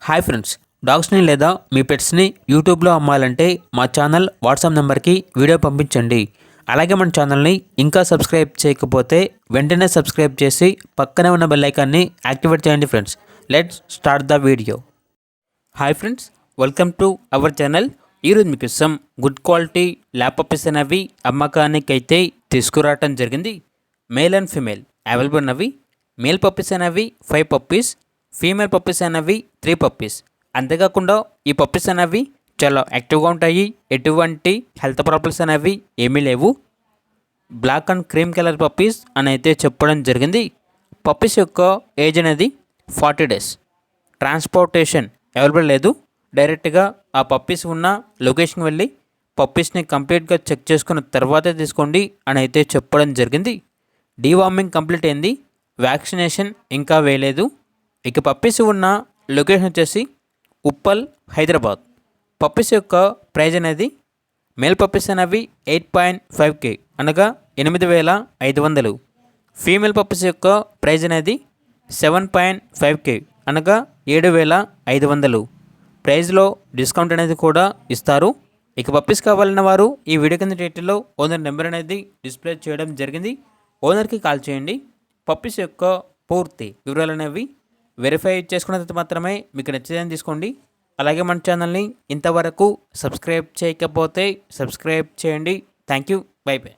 Hi friends, డాగ్స్ని లేదా మీ పెట్స్ని యూట్యూబ్లో అమ్మాలంటే మా ఛానల్ వాట్సాప్ నెంబర్కి వీడియో పంపించండి. అలాగే మన ఛానల్ని ఇంకా సబ్స్క్రైబ్ చేయకపోతే వెంటనే సబ్స్క్రైబ్ చేసి పక్కనే ఉన్న బెల్ ఐకాన్ని యాక్టివేట్ చేయండి friends. Let's start the video. Hi friends, welcome to our channel. ఈరోజు మీకోసం గుడ్ క్వాలిటీ ల్యాబ్ పప్పీస్ అనేవి అమ్మకానికి అయితే తీసుకురావటం జరిగింది. మేల్ అండ్ ఫీమేల్ అవైలబుల్ ఉన్నవి. మేల్ పప్పీస్ అనేవి 5 పప్పీస్, ఫీమేల్ పప్పీస్ అనేవి 3 పప్పీస్. అంతేకాకుండా ఈ పప్పీస్ అనేవి చాలా యాక్టివ్గా ఉంటాయి. ఎటువంటి హెల్త్ ప్రాబ్లమ్స్ అనేవి ఏమీ లేవు. Black and cream colour puppies అని అయితే చెప్పడం జరిగింది. పప్పీస్ యొక్క ఏజ్ అనేది 40 డేస్. ట్రాన్స్పోర్టేషన్ అవైలబుల్ లేదు. డైరెక్ట్గా ఆ పప్పీస్ ఉన్న లొకేషన్కి వెళ్ళి పప్పీస్ని కంప్లీట్గా చెక్ చేసుకున్న తర్వాతే తీసుకోండి అని అయితే చెప్పడం జరిగింది. డీవార్మింగ్ కంప్లీట్ అయింది. వ్యాక్సినేషన్ ఇంకా వేయలేదు. ఇక పప్పీస్ ఉన్న లొకేషన్ వచ్చేసి ఉప్పల్, హైదరాబాద్. పప్పీస్ యొక్క ప్రైజ్ అనేది మేల్ పప్పీస్ అనేవి 8.5K అనగా 8,500. ఫీమేల్ పప్పీస్ యొక్క ప్రైజ్ అనేది 7.5K అనగా 7,500. ప్రైజ్లో డిస్కౌంట్ అనేది కూడా ఇస్తారు. ఇక పప్పీస్ కావాలన్న వారు ఈ వీడియో కింద టైటిల్లో ఓనర్ నెంబర్ అనేది డిస్ప్లే చేయడం జరిగింది. ఓనర్కి కాల్ చేయండి. పప్పీస్ యొక్క పూర్తి వివరాలు అనేవి వెరిఫై చేసుకున్న తర్వాత మాత్రమే మీకు నచ్చేదని తీసుకోండి. అలాగే మన ఛానల్ని ఇంతవరకు సబ్స్క్రైబ్ చేయకపోతే సబ్స్క్రైబ్ చేయండి. Thank you. By by.